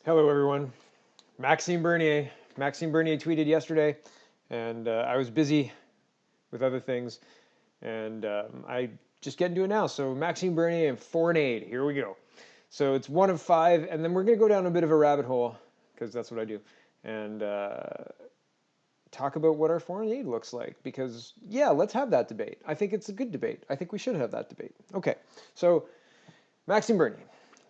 Hello, everyone. Maxime Bernier. Maxime Bernier tweeted yesterday, and I was busy with other things, and I just get into it now. So, Maxime Bernier and foreign aid. Here we go. So, it's one of five, and then we're going to go down a bit of a rabbit hole, because that's what I do, and talk about what our foreign aid looks like. Because, yeah, let's have that debate. I think it's a good debate. I think we should have that debate. Okay, so Maxime Bernier.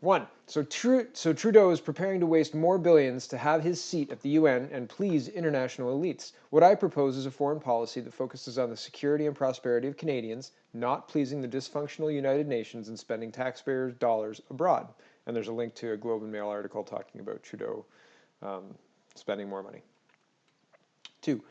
One, so Trudeau is preparing to waste more billions to have his seat at the UN and please international elites. What I propose is a foreign policy that focuses on the security and prosperity of Canadians, not pleasing the dysfunctional United Nations and spending taxpayers' dollars abroad. And there's a link to a Globe and Mail article talking about Trudeau spending more money. Two,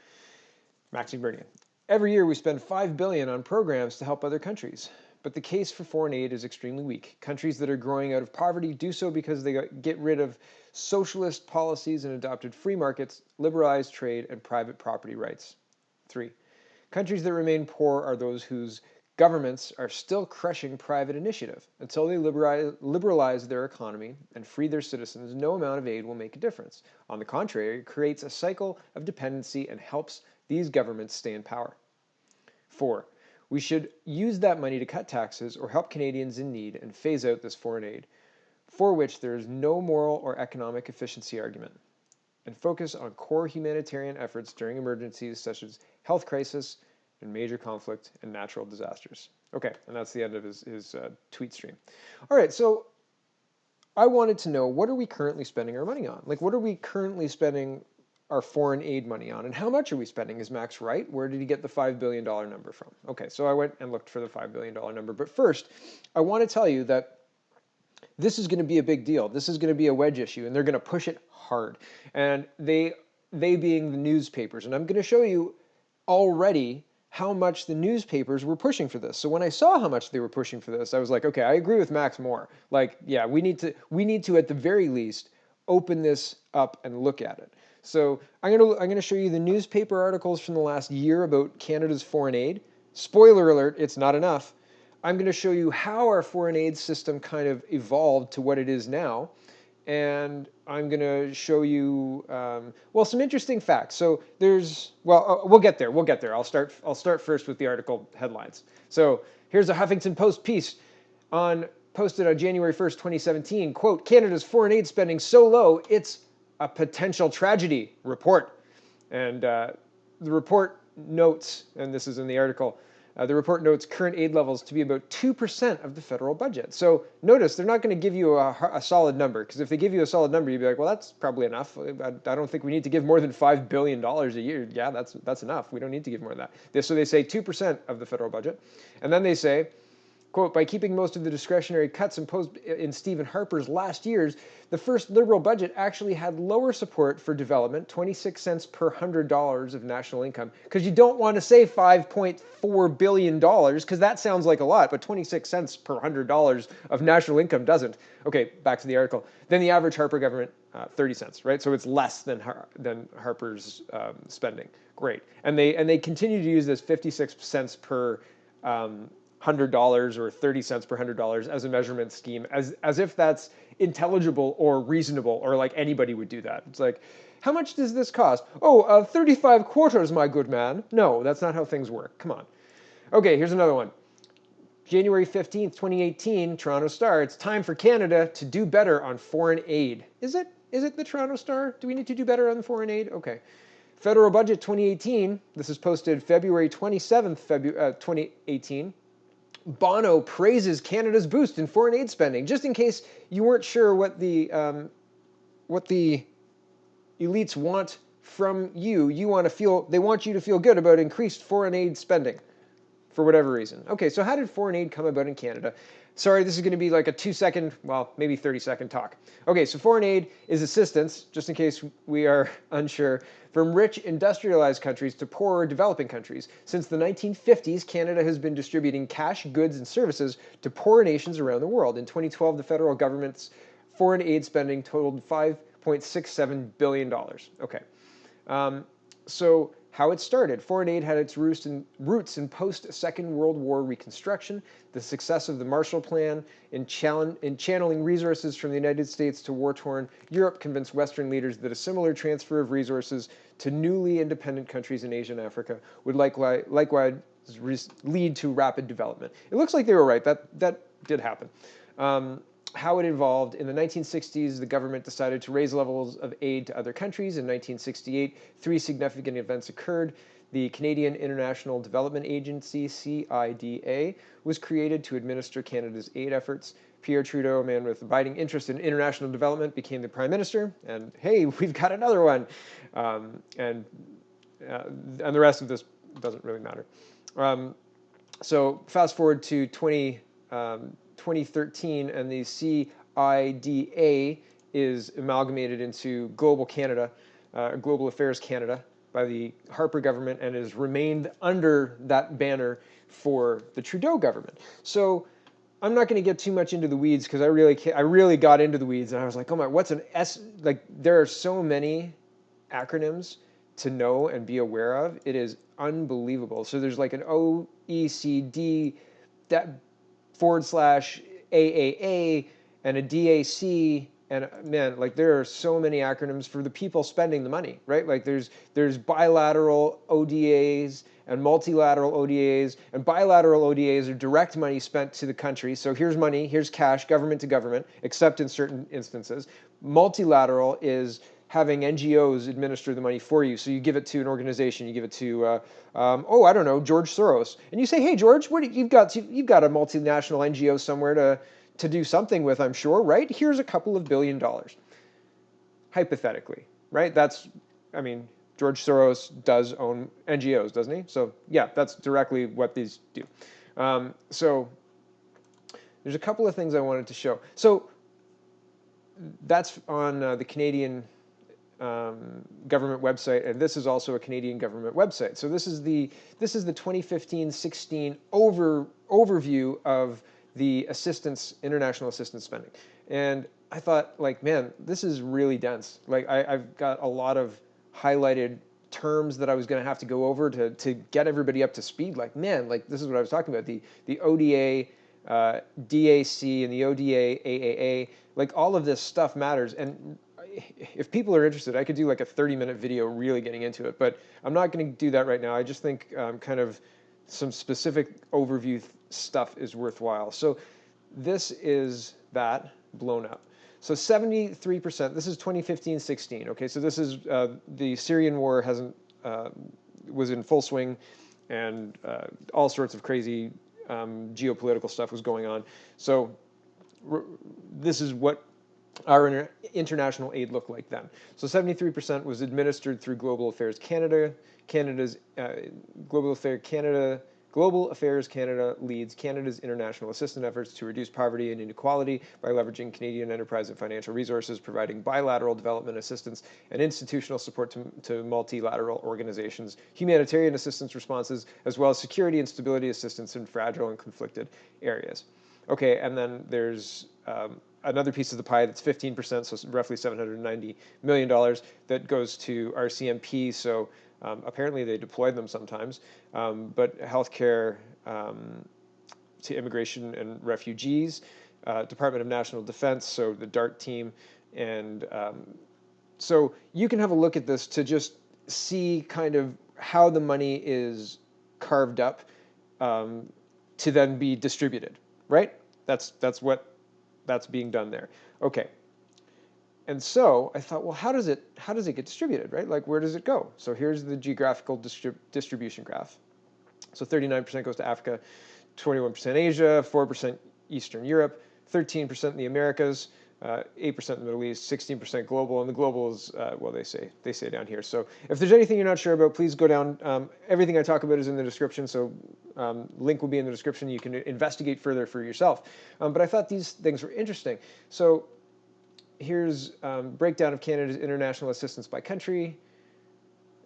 Maxime Bernier. Every year we spend $5 billion on programs to help other countries. But the case for foreign aid is extremely weak. Countries that are growing out of poverty do so because they get rid of socialist policies and adopted free markets, liberalized trade, and private property rights. 3. Countries that remain poor are those whose governments are still crushing private initiative. Until they liberalize their economy and free their citizens, no amount of aid will make a difference. On the contrary, it creates a cycle of dependency and helps these governments stay in power. 4. We should use that money to cut taxes or help Canadians in need and phase out this foreign aid, for which there is no moral or economic efficiency argument, and focus on core humanitarian efforts during emergencies such as health crisis and major conflict and natural disasters. Okay, and that's the end of his tweet stream. All right, so I wanted to know, what are we currently spending our money on? Like, what are we currently spending our foreign aid money on, and how much are we spending? Is Max right? Where did he get the $5 billion number from? Okay, so I went and looked for the $5 billion number. But first, I want to tell you that this is going to be a big deal. This is going to be a wedge issue, and they're going to push it hard. And they being the newspapers. And I'm going to show you already how much the newspapers were pushing for this. So when I saw how much they were pushing for this, I was like, okay, I agree with Max more. Like, yeah, we need to at the very least open this up and look at it. So I'm gonna show you the newspaper articles from the last year about Canada's foreign aid. Spoiler alert, it's not enough. I'm going to show you how our foreign aid system kind of evolved to what it is now. And I'm going to show you, well, some interesting facts. So there's, well, we'll get there. We'll get there. I'll start first with the article headlines. So here's a Huffington Post piece posted on January 1st, 2017. Quote, Canada's foreign aid spending so low, it's a potential tragedy report. And the report notes, and this is in the article, the report notes current aid levels to be about 2% of the federal budget. So notice they're not going to give you a solid number, because if they give you a solid number, you'd be like, well, that's probably enough. I don't think we need to give more than $5 billion a year. Yeah, that's enough. We don't need to give more than that. So they say 2% of the federal budget. And then they say, quote, by keeping most of the discretionary cuts imposed in Stephen Harper's last years, the first Liberal budget actually had lower support for development, 26 cents per $100 of national income, because you don't want to say $5.4 billion, because that sounds like a lot, but 26 cents per $100 of national income doesn't. Okay, back to the article. Then the average Harper government, 30 cents, right? So it's less than Harper's spending. Great. And they continue to use this 56 cents per $100 or 30 cents per $100 as a measurement scheme, as if that's intelligible or reasonable, or like anybody would do that. It's like, how much does this cost? Oh, 35 quarters, my good man. No, that's not how things work. Come on. Okay, here's another one. January 15th, 2018, Toronto Star. It's time for Canada to do better on foreign aid. Is it? Is it the Toronto Star? Do we need to do better on foreign aid? Okay. Federal Budget 2018. This is posted February 27th, 2018. Bono praises Canada's boost in foreign aid spending. Just in case you weren't sure what the elites want from you, they want you to feel good about increased foreign aid spending for whatever reason. Okay, so how did foreign aid come about in Canada? Sorry, this is going to be like a 2-second, well, maybe 30-second talk. Okay, so foreign aid is assistance, just in case we are unsure, from rich industrialized countries to poorer developing countries. Since the 1950s, Canada has been distributing cash, goods, and services to poorer nations around the world. In 2012, the federal government's foreign aid spending totaled $5.67 billion. Okay. So How it started. Foreign aid had its roots in post-Second World War reconstruction, the success of the Marshall Plan in channeling resources from the United States to war-torn Europe convinced Western leaders that a similar transfer of resources to newly independent countries in Asia and Africa would likewise lead to rapid development. It looks like they were right. That did happen. How it evolved. In the 1960s, the government decided to raise levels of aid to other countries. In 1968, three significant events occurred. The Canadian International Development Agency, CIDA, was created to administer Canada's aid efforts. Pierre Trudeau, a man with abiding interest in international development, became the Prime Minister. And hey, we've got another one. And the rest of this doesn't really matter. So fast forward to 2013, and the CIDA is amalgamated into Global Canada, Global Affairs Canada, by the Harper government, and has remained under that banner for the Trudeau government. So I'm not going to get too much into the weeds because I really got into the weeds, and I was like, oh my, what's an S? Like, there are so many acronyms to know and be aware of. It is unbelievable. So there's like an OECD /AAA and a DAC, and man, like there are so many acronyms for the people spending the money, right? Like there's bilateral ODAs and multilateral ODAs, and bilateral ODAs are direct money spent to the country. So here's money, here's cash, government to government, except in certain instances. Multilateral is having NGOs administer the money for you. So you give it to an organization, you give it to, I don't know, George Soros. And you say, hey, George, you've got a multinational NGO somewhere to do something with, I'm sure, right? Here's a couple of $2 billion. Hypothetically, right? George Soros does own NGOs, doesn't he? So yeah, that's directly what these do. So there's a couple of things I wanted to show. So that's on the Canadian government website, and this is also a Canadian government website. So this is the 2015-16 overview of the international assistance spending. And I thought, like, man, this is really dense. Like, I've got a lot of highlighted terms that I was going to have to go over to get everybody up to speed. Like, man, like this is what I was talking about, the ODA, DAC, and the ODA, AAA. Like, all of this stuff matters. And if people are interested, I could do like a 30-minute video really getting into it, but I'm not going to do that right now. I just think kind of some specific overview stuff is worthwhile. So this is that blown up. So 73%, this is 2015-16, okay? So this is, the Syrian war was in full swing, and all sorts of crazy geopolitical stuff was going on. So this is what our international aid looked like then. So 73% was administered through Global Affairs Canada. Global Affairs Canada leads Canada's international assistance efforts to reduce poverty and inequality by leveraging Canadian enterprise and financial resources, providing bilateral development assistance and institutional support to multilateral organizations, humanitarian assistance responses, as well as security and stability assistance in fragile and conflicted areas. Okay, and then there's another piece of the pie that's 15%, so roughly $790 million, that goes to RCMP. So apparently they deployed them sometimes, but healthcare to immigration and refugees, Department of National Defense, so the DART team. And so you can have a look at this to just see kind of how the money is carved up to then be distributed, right? That's being done there. Okay. And so I thought, well, how does it get distributed, right? Like, where does it go? So here's the geographical distribution graph. So 39% goes to Africa, 21% Asia, 4% Eastern Europe, 13% in the Americas, 8% in the Middle East, 16% global, and the global is, well, they say down here. So if there's anything you're not sure about, please go down. Everything I talk about is in the description, so link will be in the description. You can investigate further for yourself. But I thought these things were interesting. So here's breakdown of Canada's international assistance by country.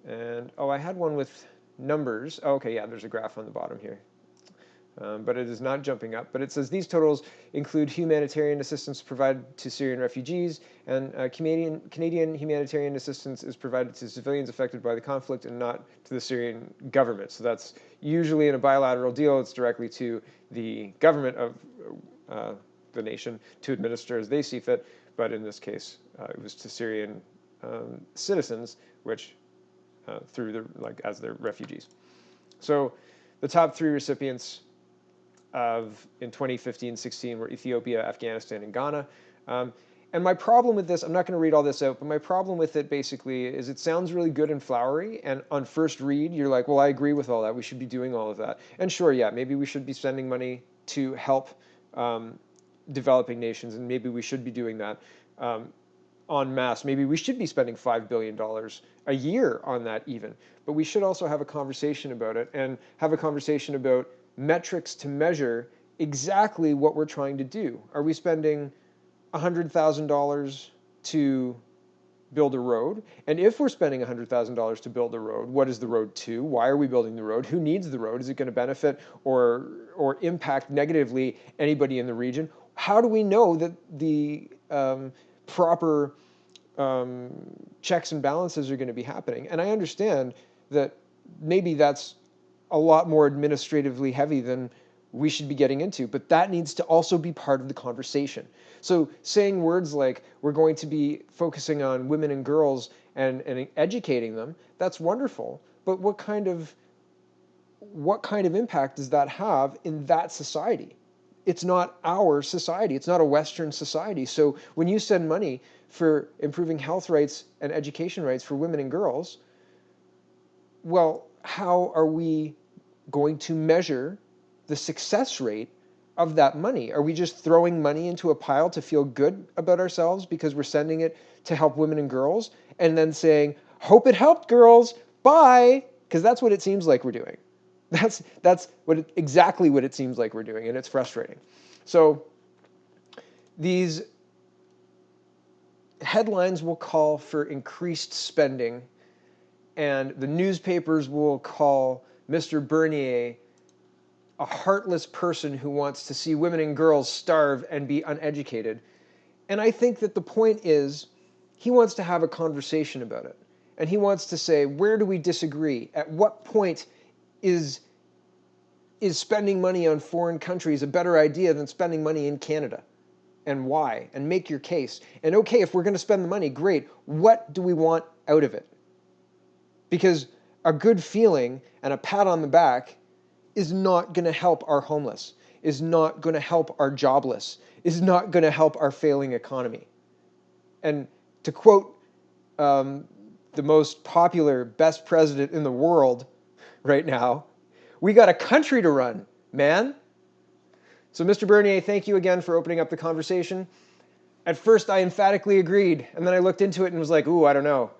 And, I had one with numbers. Oh, okay, yeah, there's a graph on the bottom here. but it is not jumping up. But it says these totals include humanitarian assistance provided to Syrian refugees, and Canadian humanitarian assistance is provided to civilians affected by the conflict and not to the Syrian government. So that's usually in a bilateral deal, it's directly to the government of the nation to administer as they see fit. But in this case, it was to Syrian citizens, which through as their refugees. So the top three recipients in 2015-16 were Ethiopia, Afghanistan, and Ghana. And my problem with this, I'm not going to read all this out, but my problem with it basically is it sounds really good and flowery, and on first read, you're like, well, I agree with all that. We should be doing all of that. And sure, yeah, maybe we should be spending money to help developing nations, and maybe we should be doing that en masse. Maybe we should be spending $5 billion a year on that even. But we should also have a conversation about it, and have a conversation about metrics to measure exactly what we're trying to do. Are we spending $100,000 to build a road? And if we're spending $100,000 to build a road, what is the road to? Why are we building the road? Who needs the road? Is it going to benefit or impact negatively anybody in the region? How do we know that the proper checks and balances are going to be happening? And I understand that maybe that's a lot more administratively heavy than we should be getting into, but that needs to also be part of the conversation. So saying words like we're going to be focusing on women and girls and educating them, that's wonderful, but what kind of impact does that have in that society? It's not our society. It's not a Western society. So when you send money for improving health rights and education rights for women and girls, well, how are we going to measure the success rate of that money? Are we just throwing money into a pile to feel good about ourselves because we're sending it to help women and girls, and then saying, hope it helped, girls, bye? Because that's what it seems like we're doing. That's exactly what it seems like we're doing, and it's frustrating. So these headlines will call for increased spending, and the newspapers will call Mr. Bernier a heartless person who wants to see women and girls starve and be uneducated. And I think that the point is he wants to have a conversation about it. And he wants to say, where do we disagree? At what point is spending money on foreign countries a better idea than spending money in Canada? And why? And make your case. And okay, if we're going to spend the money, great. What do we want out of it? Because a good feeling and a pat on the back is not going to help our homeless, is not going to help our jobless, is not going to help our failing economy. And to quote the most popular, best president in the world right now, we got a country to run, man. So Mr. Bernier, thank you again for opening up the conversation. At first, I emphatically agreed, and then I looked into it and was like, ooh, I don't know.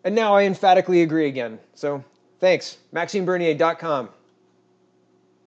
And now I emphatically agree again. So thanks. MaximeBernier.com.